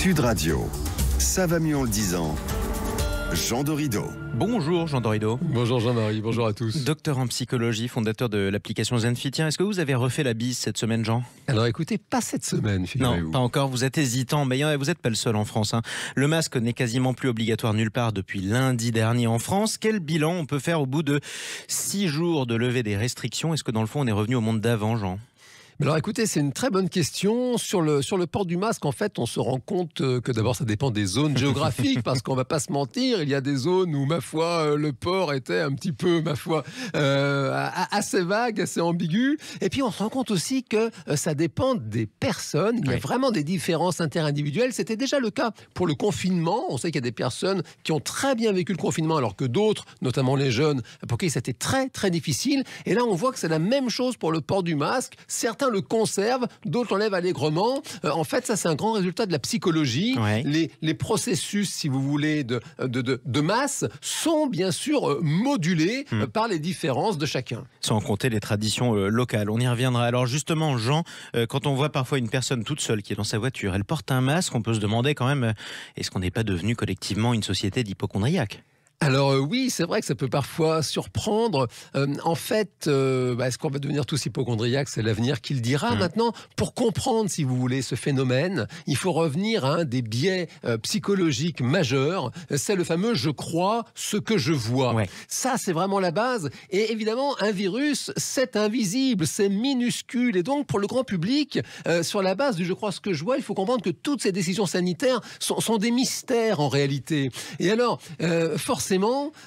Sud Radio. Ça va mieux en le disant. Jean Dorido. Bonjour Jean Dorido. Bonjour Jean-Marie, bonjour à tous. Docteur en psychologie, fondateur de l'application Zenfit. Tiens, est-ce que vous avez refait la bise cette semaine, Jean ? Alors écoutez, pas cette semaine, figurez-vous. Non, pas encore, vous êtes hésitant, mais vous n'êtes pas le seul en France. Le masque n'est quasiment plus obligatoire nulle part depuis lundi dernier en France. Quel bilan on peut faire au bout de 6 jours de levée des restrictions ? Est-ce que dans le fond on est revenu au monde d'avant, Jean ? Alors écoutez, c'est une très bonne question. Sur le port du masque, en fait, on se rend compte que d'abord ça dépend des zones géographiques, parce qu'on va pas se mentir, il y a des zones où, ma foi, le port était un petit peu, ma foi, assez vague, assez ambigu. Et puis on se rend compte aussi que ça dépend des personnes. Il y a vraiment des différences interindividuelles. C'était déjà le cas pour le confinement. On sait qu'il y a des personnes qui ont très bien vécu le confinement, alors que d'autres, notamment les jeunes, pour qui c'était très très difficile. Et là, on voit que c'est la même chose pour le port du masque. Certains le conservent, d'autres l'enlèvent allègrement. En fait, ça, c'est un grand résultat de la psychologie. Ouais. Les processus, si vous voulez, de masse sont bien sûr modulés par les différences de chacun. Sans compter les traditions locales. On y reviendra. Alors justement, Jean, quand on voit parfois une personne toute seule qui est dans sa voiture, elle porte un masque, on peut se demander quand même, est-ce qu'on n'est pas devenu collectivement une société d'hypocondriaques ? Alors oui, c'est vrai que ça peut parfois surprendre. En fait, est-ce qu'on va devenir tous hypocondriaques ? C'est l'avenir qui le dira. Maintenant, pour comprendre, si vous voulez, ce phénomène, il faut revenir à un des biais psychologiques majeurs. C'est le fameux « je crois ce que je vois ». Ouais. Ça, c'est vraiment la base. Et évidemment, un virus, c'est invisible, c'est minuscule. Et donc, pour le grand public, sur la base du « je crois ce que je vois », il faut comprendre que toutes ces décisions sanitaires sont des mystères en réalité. Et alors, forcément,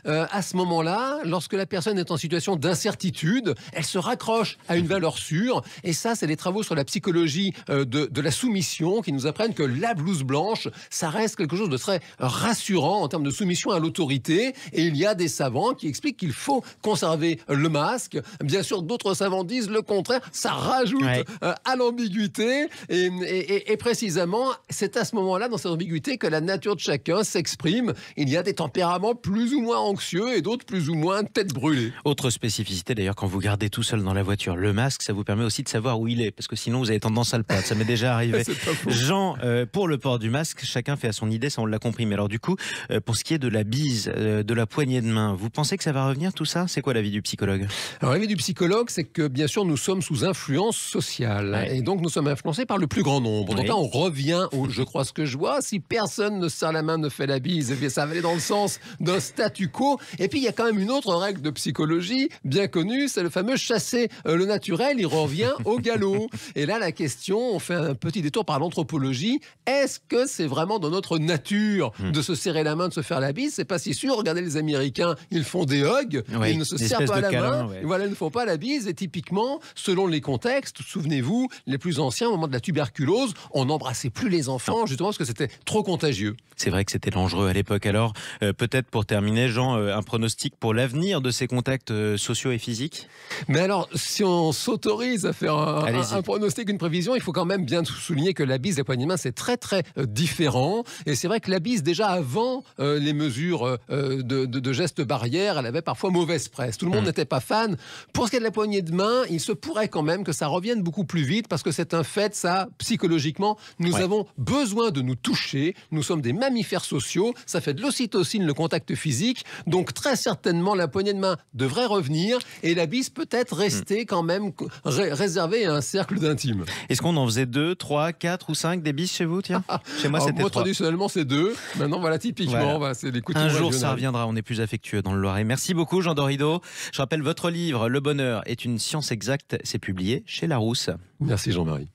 à ce moment-là, lorsque la personne est en situation d'incertitude, elle se raccroche à une valeur sûre. Et ça, c'est les travaux sur la psychologie de la soumission qui nous apprennent que la blouse blanche, ça reste quelque chose de très rassurant en termes de soumission à l'autorité. Et il y a des savants qui expliquent qu'il faut conserver le masque. Bien sûr, d'autres savants disent le contraire. Ça rajoute à l'ambiguïté. Et précisément, c'est à ce moment-là, dans cette ambiguïté, que la nature de chacun s'exprime. Il y a des tempéraments plus ou moins anxieux et d'autres plus ou moins tête brûlée. Autre spécificité d'ailleurs, quand vous gardez tout seul dans la voiture, le masque, ça vous permet aussi de savoir où il est, parce que sinon vous avez tendance à le perdre. Ça m'est déjà arrivé. Jean, pour le port du masque, chacun fait à son idée, ça on l'a compris. Mais alors du coup, pour ce qui est de la bise, de la poignée de main, vous pensez que ça va revenir tout ça ? C'est quoi l'avis du psychologue ? Alors l'avis du psychologue, c'est que bien sûr nous sommes sous influence sociale. Ouais. Et donc nous sommes influencés par le plus grand nombre. Donc là on revient au « je crois ce que je vois ». Si personne ne serre la main, ne fait la bise, eh bien ça va aller dans le sens d'un statu quo. Et puis il y a quand même une autre règle de psychologie bien connue, c'est le fameux chasser le naturel, il revient au galop. Et là la question, on fait un petit détour par l'anthropologie, est-ce que c'est vraiment dans notre nature de se serrer la main, de se faire la bise ? C'est pas si sûr. Regardez les Américains, ils font des hugs, ils ne se serrent pas la main, voilà, ils ne font pas la bise. Et typiquement, selon les contextes, souvenez-vous, les plus anciens, au moment de la tuberculose, on n'embrassait plus les enfants, justement parce que c'était trop contagieux. C'est vrai que c'était dangereux à l'époque. Alors, peut-être pour terminer, Jean, un pronostic pour l'avenir de ces contacts sociaux et physiques ? Mais alors, si on s'autorise à faire un pronostic, une prévision, il faut quand même bien souligner que la bise, la poignée de main, c'est très très différent. Et c'est vrai que la bise, déjà avant les mesures de gestes barrières, elle avait parfois mauvaise presse. Tout le monde n'était pas fan. Pour ce qui est de la poignée de main, il se pourrait quand même que ça revienne beaucoup plus vite, parce que c'est un fait, ça, psychologiquement, nous avons besoin de nous toucher. Nous sommes des mammifères sociaux. Ça fait de l'ocytocine, le contact physique. Donc très certainement, la poignée de main devrait revenir et la bise peut-être rester quand même réservée à un cercle d'intimes. Est-ce qu'on en faisait 2, 3, 4 ou 5 des bises chez vous, tiens ? Chez moi, c'était 3. Traditionnellement, c'est 2. Maintenant, voilà, typiquement, c'est les coutumes un jour, régionales. ça reviendra. On est plus affectueux dans le Loiret. Merci beaucoup, Jean Dorido. Je rappelle votre livre, Le bonheur est une science exacte. C'est publié chez Larousse. Merci, Jean-Marie.